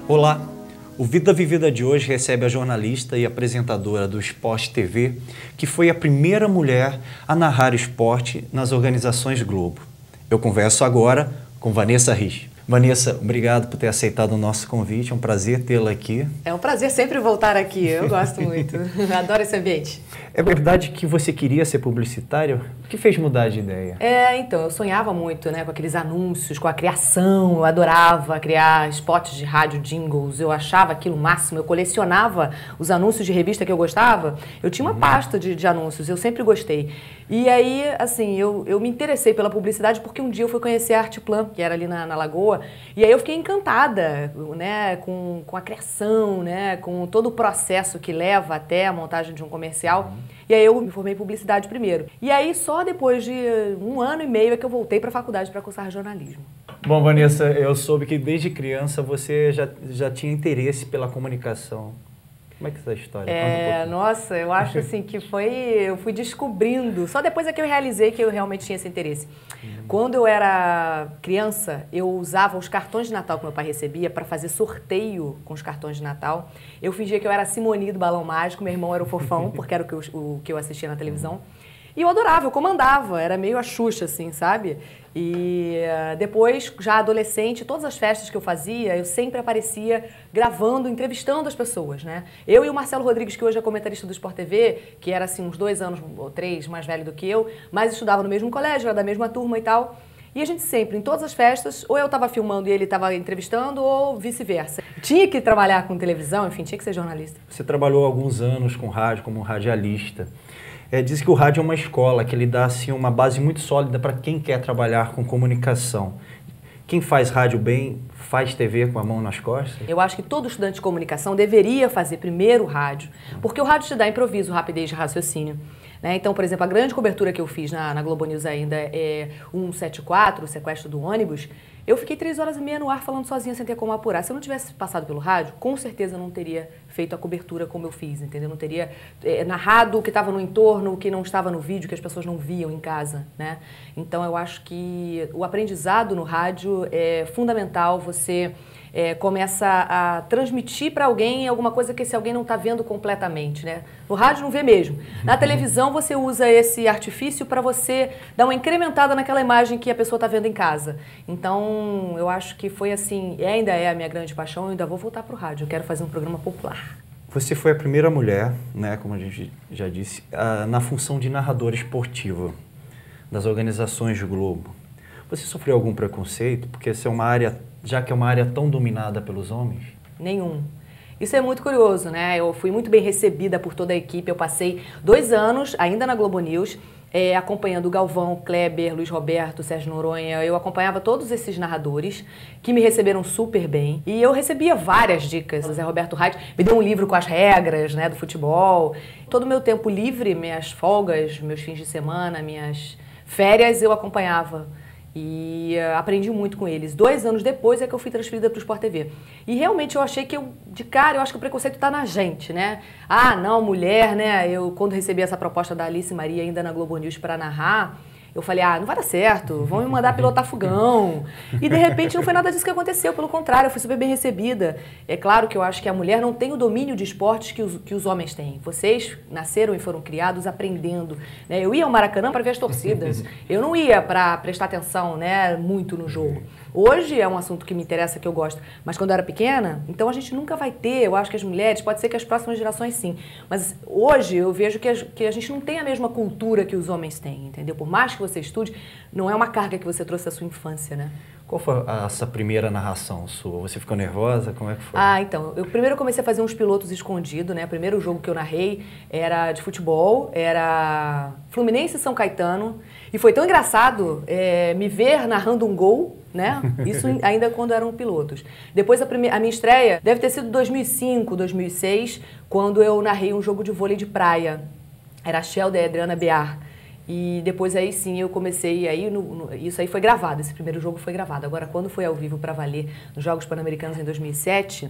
Olá! O Vida Vivida de hoje recebe a jornalista e apresentadora do Esporte TV, que foi a primeira mulher a narrar esporte nas organizações Globo. Eu converso agora com Vanessa Rich. Vanessa, obrigado por ter aceitado o nosso convite, é um prazer tê-la aqui. É um prazer sempre voltar aqui, eu gosto muito, adoro esse ambiente. É verdade que você queria ser publicitário? O que fez mudar de ideia? Então, eu sonhava muito, né, com aqueles anúncios, com a criação, eu adorava criar spots de rádio, jingles, eu achava aquilo o máximo, eu colecionava os anúncios de revista que eu gostava, eu tinha uma pasta de anúncios, eu sempre gostei. E aí, assim, eu me interessei pela publicidade porque um dia eu fui conhecer a Arteplan, que era ali na Lagoa, e aí eu fiquei encantada, né, com a criação, né, com todo o processo que leva até a montagem de um comercial. E aí eu me formei em publicidade primeiro. E aí só depois de 1 ano e meio é que eu voltei para a faculdade para cursar jornalismo. Bom, Vanessa, eu soube que desde criança você já tinha interesse pela comunicação. Como é que é essa história? Nossa, eu acho assim que eu fui descobrindo, só depois é que eu realizei que eu realmente tinha esse interesse. Quando eu era criança, eu usava os cartões de Natal que meu pai recebia para fazer sorteio com os cartões de Natal. Eu fingia que eu era a Simone do Balão Mágico, meu irmão era o Fofão, porque era o que eu assistia na televisão. E eu adorava, eu comandava, era meio a Xuxa, assim, sabe? E depois, já adolescente, todas as festas que eu fazia, eu sempre aparecia gravando, entrevistando as pessoas, né? Eu e o Marcelo Rodrigues, que hoje é comentarista do Sport TV, que era assim uns 2 anos ou 3 mais velho do que eu, mas estudava no mesmo colégio, era da mesma turma e tal. E a gente sempre, em todas as festas, ou eu estava filmando e ele estava entrevistando, ou vice-versa. Tinha que trabalhar com televisão, enfim, tinha que ser jornalista. Você trabalhou alguns anos com rádio, como radialista. Diz que o rádio é uma escola, que ele dá assim, uma base muito sólida para quem quer trabalhar com comunicação. Quem faz rádio bem, faz TV com a mão nas costas? Eu acho que todo estudante de comunicação deveria fazer primeiro rádio, porque o rádio te dá improviso, rapidez de raciocínio. Né? Então, por exemplo, a grande cobertura que eu fiz na Globo News ainda é 174, o sequestro do ônibus. Eu fiquei 3h30 no ar falando sozinha sem ter como apurar. Se eu não tivesse passado pelo rádio, com certeza eu não teria feito a cobertura como eu fiz, entendeu? Não teria narrado o que estava no entorno, o que não estava no vídeo, que as pessoas não viam em casa, né? Então eu acho que o aprendizado no rádio é fundamental. Você começa a transmitir para alguém alguma coisa que esse alguém não está vendo completamente, né? No rádio não vê mesmo. Na televisão você usa esse artifício para você dar uma incrementada naquela imagem que a pessoa está vendo em casa. Então eu acho que foi assim, e ainda é a minha grande paixão, eu ainda vou voltar para o rádio, eu quero fazer um programa popular. Você foi a primeira mulher, né, como a gente já disse, na função de narradora esportiva das organizações Globo. Você sofreu algum preconceito? Porque essa é uma área, já que é uma área tão dominada pelos homens? Nenhum. Isso é muito curioso, né? Eu fui muito bem recebida por toda a equipe. Eu passei 2 anos, ainda na Globo News, acompanhando o Galvão, Kleber, Luiz Roberto, Sérgio Noronha. Eu acompanhava todos esses narradores que me receberam super bem. E eu recebia várias dicas. O Zé Roberto Reit me deu um livro com as regras, né, do futebol. Todo o meu tempo livre, minhas folgas, meus fins de semana, minhas férias, eu acompanhava. E aprendi muito com eles. 2 anos depois é que eu fui transferida para o Sport TV. E realmente eu achei que de cara, eu acho que o preconceito está na gente, né? Ah, não, mulher, né? Eu, quando recebi essa proposta da Alice Maria ainda na Globo News para narrar, eu falei, não vai dar certo, vão me mandar pilotar fogão. E de repente não foi nada disso que aconteceu, pelo contrário, eu fui super bem recebida. É claro que eu acho que a mulher não tem o domínio de esportes que os homens têm. Vocês nasceram e foram criados aprendendo, né? Eu ia ao Maracanã para ver as torcidas, eu não ia para prestar atenção, né, muito no jogo. Hoje é um assunto que me interessa, que eu gosto, mas quando eu era pequena, então a gente nunca vai ter, eu acho que as mulheres, pode ser que as próximas gerações sim, mas hoje eu vejo que a gente não tem a mesma cultura que os homens têm, entendeu? Por mais que você estude, não é uma carga que você trouxe da sua infância, né? Qual foi essa primeira narração sua? Você ficou nervosa? Como é que foi? Então, primeiro eu comecei a fazer uns pilotos escondidos, né? O primeiro jogo que eu narrei era de futebol, era Fluminense e São Caetano. E foi tão engraçado me ver narrando um gol, né? Isso ainda quando eram pilotos. Depois a minha estreia deve ter sido 2005, 2006, quando eu narrei um jogo de vôlei de praia. Era a Shelda e a Adriana Bear. E depois aí sim eu comecei, isso aí foi gravado, esse primeiro jogo foi gravado. Agora, quando foi ao vivo para valer nos Jogos Pan-Americanos em 2007,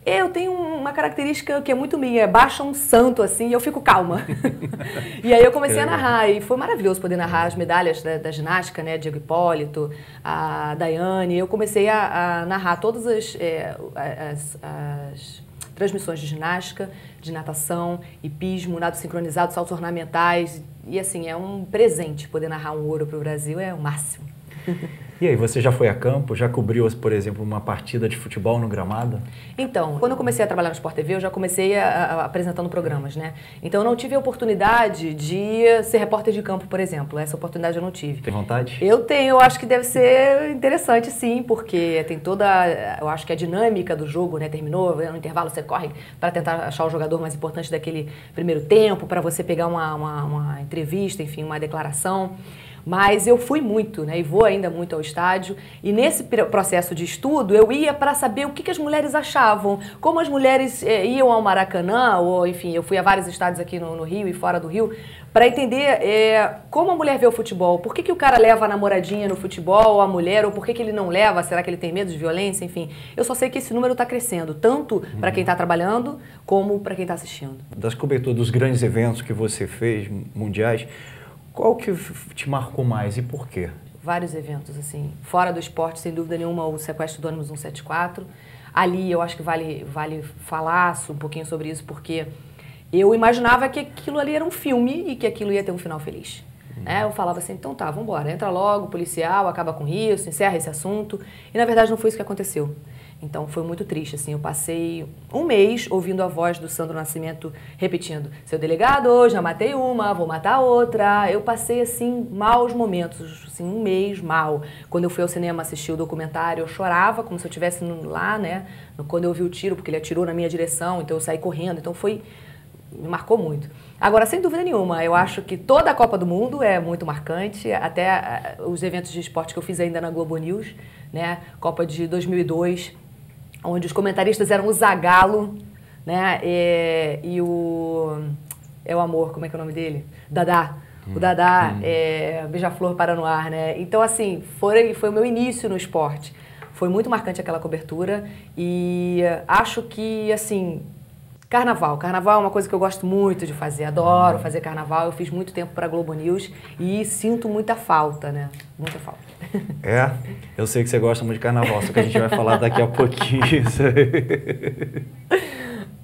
Eu tenho uma característica que é muito minha, baixa um santo assim e eu fico calma. E aí eu comecei a narrar e foi maravilhoso poder narrar as medalhas da ginástica, né, Diego Hipólito, a Daiane. Eu comecei a narrar todas as transmissões de ginástica, de natação, hipismo, nado sincronizado, saltos ornamentais. E assim, é um presente poder narrar um ouro para o Brasil, é o máximo. E aí, você já foi a campo? Já cobriu, por exemplo, uma partida de futebol no gramado? Então, quando eu comecei a trabalhar no Sport TV, eu já comecei apresentando programas, né? Então, eu não tive a oportunidade de ser repórter de campo, por exemplo. Essa oportunidade eu não tive. Tem vontade? Eu tenho, eu acho que deve ser interessante, sim, porque tem toda, eu acho que a dinâmica do jogo, né? Terminou, no intervalo você corre para tentar achar o jogador mais importante daquele primeiro tempo, para você pegar uma entrevista, enfim, uma declaração. Mas eu fui muito, né, e vou ainda muito ao estádio, e nesse processo de estudo eu ia para saber o que as mulheres achavam, como as mulheres iam ao Maracanã, ou enfim, eu fui a vários estádios aqui no Rio e fora do Rio, para entender como a mulher vê o futebol, por que o cara leva a namoradinha no futebol, a mulher, ou por que ele não leva, será que ele tem medo de violência, enfim. Eu só sei que esse número está crescendo, tanto para quem está trabalhando, como para quem está assistindo. Das coberturas dos grandes eventos que você fez, mundiais, qual que te marcou mais e por quê? Vários eventos, assim. Fora do esporte, sem dúvida nenhuma, o sequestro do ônibus 174. Ali eu acho que vale falar um pouquinho sobre isso, porque eu imaginava que aquilo ali era um filme e que aquilo ia ter um final feliz. Eu falava assim, então tá, vamos embora, entra logo, policial, acaba com isso, encerra esse assunto. E na verdade não foi isso que aconteceu. Então foi muito triste, assim, eu passei um mês ouvindo a voz do Sandro Nascimento repetindo: seu delegado, já matei uma, vou matar outra. Eu passei, assim, maus momentos, assim, um mês mal. Quando eu fui ao cinema assistir o documentário, eu chorava como se eu estivesse lá, né, quando eu ouvi o tiro, porque ele atirou na minha direção, então eu saí correndo, então me marcou muito. Agora, sem dúvida nenhuma, eu acho que toda a Copa do Mundo é muito marcante, até os eventos de esporte que eu fiz ainda na Globo News, né, Copa de 2002, onde os comentaristas eram o Zagallo, né, e o amor, como é que é o nome dele? Dadá. O Dadá, Beija-Flor para no ar, né? Então, assim, foi o meu início no esporte. Foi muito marcante aquela cobertura e acho que, assim, Carnaval é uma coisa que eu gosto muito de fazer, adoro fazer carnaval. Eu fiz muito tempo para a Globo News e sinto muita falta, né? Muita falta. Eu sei que você gosta muito de carnaval, só que a gente vai falar daqui a pouquinho isso aí.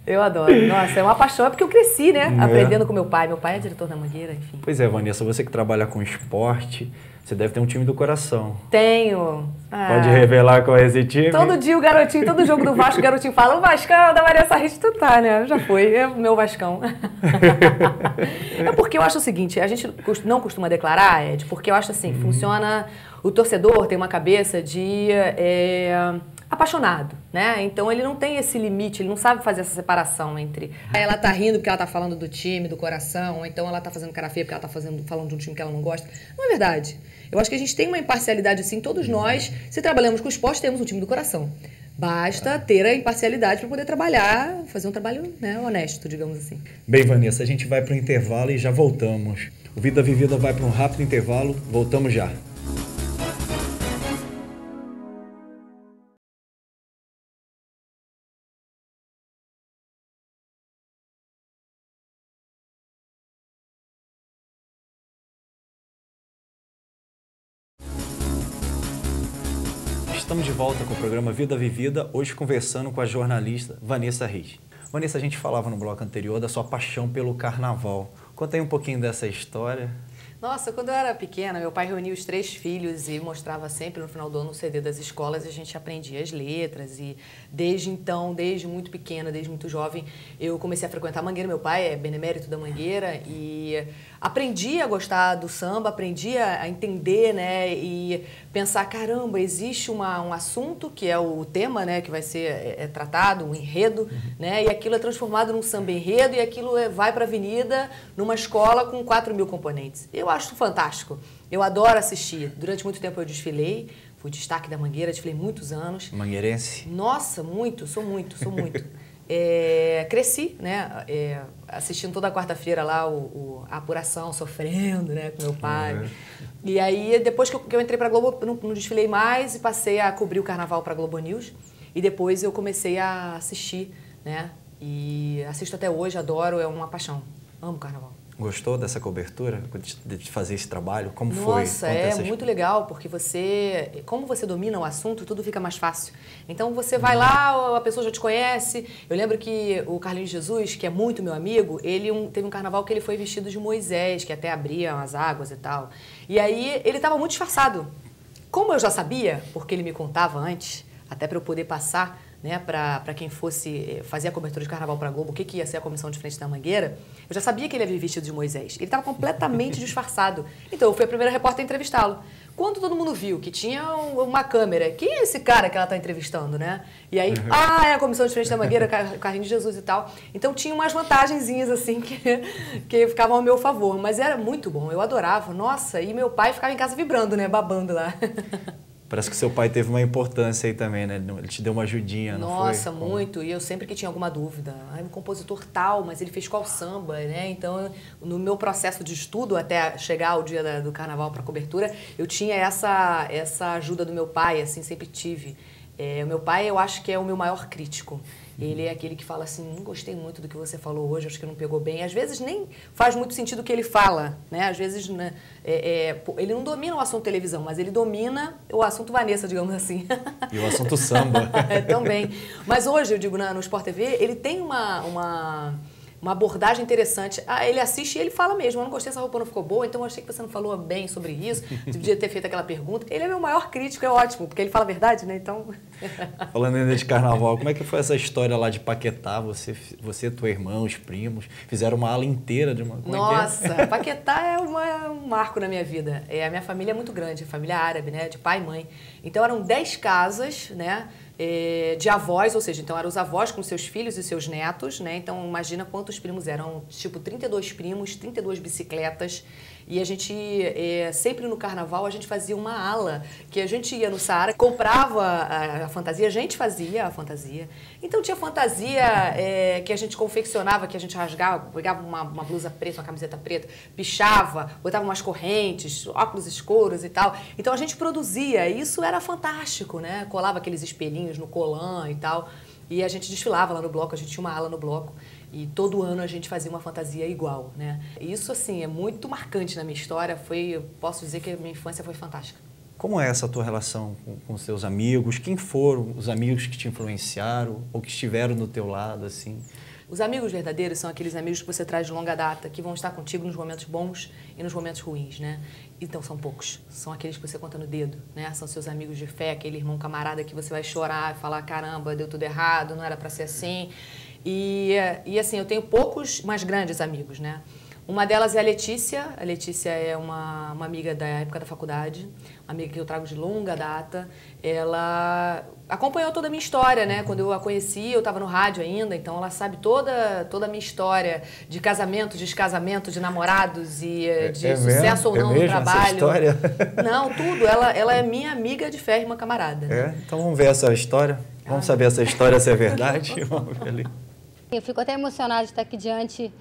Eu adoro. Nossa, é uma paixão, é porque eu cresci, né? Aprendendo com meu pai. Meu pai é diretor da Mangueira, enfim. Pois é, Vanessa, você que trabalha com esporte, você deve ter um time do coração. Tenho. Pode revelar qual é esse time? Todo dia o garotinho, todo jogo do Vasco, o garotinho fala: o Vascão da Maria Sarriste, tu tá, né? Já foi, é o meu Vascão. É porque eu acho o seguinte, a gente não costuma declarar, Ed, porque eu acho assim, funciona, o torcedor tem uma cabeça de apaixonado, né? Então ele não tem esse limite, ele não sabe fazer essa separação entre ela tá rindo porque ela tá falando do time, do coração, ou então ela tá fazendo cara feia porque ela tá falando de um time que ela não gosta. Não é verdade. Eu acho que a gente tem uma imparcialidade assim, todos nós, se trabalhamos com esporte, temos um time do coração. Basta ter a imparcialidade para poder trabalhar, fazer um trabalho, né, honesto, digamos assim. Bem, Vanessa, a gente vai para o intervalo e já voltamos. O Vida Vivida vai para um rápido intervalo, voltamos já. Estamos de volta com o programa Vida Vivida, hoje conversando com a jornalista Vanessa Reis. Vanessa, a gente falava no bloco anterior da sua paixão pelo carnaval. Conta aí um pouquinho dessa história. Nossa, quando eu era pequena, meu pai reunia os 3 filhos e mostrava sempre no final do ano o CD das escolas e a gente aprendia as letras. E desde então, desde muito pequena, desde muito jovem, eu comecei a frequentar a Mangueira. Meu pai é benemérito da Mangueira e aprendi a gostar do samba, aprendi a entender, né, e pensar, caramba, existe um assunto que é o tema, né, que vai ser tratado, um enredo, né, e aquilo é transformado num samba enredo e aquilo vai para a avenida numa escola com 4.000 componentes. Eu acho fantástico. Eu adoro assistir. Durante muito tempo eu desfilei, fui destaque da Mangueira, desfilei muitos anos. Mangueirense? Nossa, sou muito. Cresci, né, assistindo toda quarta-feira lá a apuração, sofrendo, né, com meu pai. E aí, depois que eu entrei para a Globo, não desfilei mais e passei a cobrir o carnaval para a Globo News. E depois eu comecei a assistir, né? E assisto até hoje, adoro, é uma paixão. Amo carnaval. Gostou dessa cobertura, de fazer esse trabalho? Como foi? Nossa, é muito legal, porque como você domina o assunto, tudo fica mais fácil. Então você vai lá, a pessoa já te conhece. Eu lembro que o Carlinhos Jesus, que é muito meu amigo, teve um carnaval que ele foi vestido de Moisés, que até abria as águas e tal. E aí ele estava muito disfarçado. Como eu já sabia, porque ele me contava antes, até para eu poder passar, né, para quem fosse fazer a cobertura de carnaval para a Globo, o que ia ser a comissão de frente da Mangueira, eu já sabia que ele ia vir vestido de Moisés. Ele estava completamente disfarçado. Então eu fui a primeira repórter a entrevistá-lo. Quando todo mundo viu que tinha uma câmera, quem é esse cara que ela está entrevistando, né? E aí, é a comissão de frente da Mangueira, Carlinhos de Jesus e tal. Então tinha umas vantagenzinhas assim que ficavam ao meu favor. Mas era muito bom, eu adorava. Nossa, e meu pai ficava em casa vibrando, né? Babando lá. Parece que seu pai teve uma importância aí também, né? Ele te deu uma ajudinha, não foi? Nossa, muito. E eu sempre que tinha alguma dúvida, um compositor tal, mas ele fez qual samba, né? Então, no meu processo de estudo, até chegar ao dia do carnaval para cobertura, eu tinha essa ajuda do meu pai, assim, sempre tive. O meu pai, eu acho que é o meu maior crítico. Ele é aquele que fala assim, não gostei muito do que você falou hoje, acho que não pegou bem. Às vezes nem faz muito sentido o que ele fala, né? Às vezes né, ele não domina o assunto televisão, mas ele domina o assunto Vanessa, digamos assim. E o assunto samba. Também. Mas hoje, eu digo, no Sport TV, ele tem uma abordagem interessante. Ele assiste e ele fala mesmo, eu não gostei, essa roupa não ficou boa, então eu achei que você não falou bem sobre isso, você podia ter feito aquela pergunta. Ele é meu maior crítico, é ótimo, porque ele fala a verdade, né? Então... Falando ainda de carnaval, como é que foi essa história lá de Paquetá? Você, tua irmã, os primos, fizeram uma ala inteira de uma... Nossa, Paquetá é um marco na minha vida. A minha família é muito grande, família árabe, né? De pai e mãe. Então eram 10 casas, né? De avós, ou seja, então eram os avós com seus filhos e seus netos, né? Então imagina quantos primos eram, tipo 32 primos, 32 bicicletas. E a gente, sempre no carnaval, a gente fazia uma ala, que a gente ia no Saara, comprava a fantasia, a gente fazia a fantasia. Então tinha fantasia que a gente confeccionava, que a gente rasgava, pegava uma blusa preta, uma camiseta preta, pichava, botava umas correntes, óculos escuros e tal. Então a gente produzia, e isso era fantástico, né? Colava aqueles espelhinhos no colã e tal. E a gente desfilava lá no bloco, a gente tinha uma ala no bloco. E todo ano a gente fazia uma fantasia igual, né? Isso, assim, é muito marcante na minha história. Eu posso dizer que a minha infância foi fantástica. Como é essa tua relação com seus amigos? Quem foram os amigos que te influenciaram ou que estiveram do teu lado, assim? Os amigos verdadeiros são aqueles amigos que você traz de longa data, que vão estar contigo nos momentos bons e nos momentos ruins, né? Então, são poucos. São aqueles que você conta no dedo, né? São seus amigos de fé, aquele irmão camarada que você vai chorar e falar, caramba, deu tudo errado, não era pra ser assim. E assim, eu tenho poucos, mas grandes amigos, né? Uma delas é a Letícia. A Letícia é uma amiga da época da faculdade, uma amiga que eu trago de longa data. Ela acompanhou toda a minha história, né? Quando eu a conheci, eu estava no rádio ainda, então ela sabe toda a minha história de casamento, descasamento, de namorados e de sucesso ou não no trabalho. Essa história? Não, tudo. Ela é minha amiga de fé, irmã camarada. Né? Então vamos ver essa história. Vamos saber essa história se é verdade. Vamos ver ali. Eu fico até emocionada de estar aqui diante,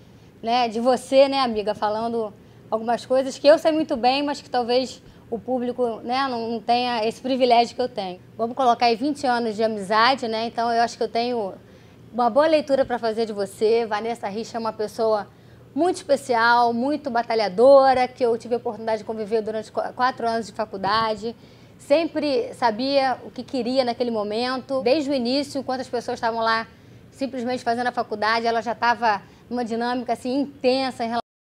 né, de você, né, amiga, falando algumas coisas que eu sei muito bem, mas que talvez o público, né, não tenha esse privilégio que eu tenho. Vamos colocar aí 20 anos de amizade, né, então eu acho que eu tenho uma boa leitura para fazer de você. Vanessa Rich é uma pessoa muito especial, muito batalhadora, que eu tive a oportunidade de conviver durante 4 anos de faculdade. Sempre sabia o que queria naquele momento. Desde o início, enquanto as pessoas estavam lá simplesmente fazendo a faculdade, ela já estava numa dinâmica assim intensa em relação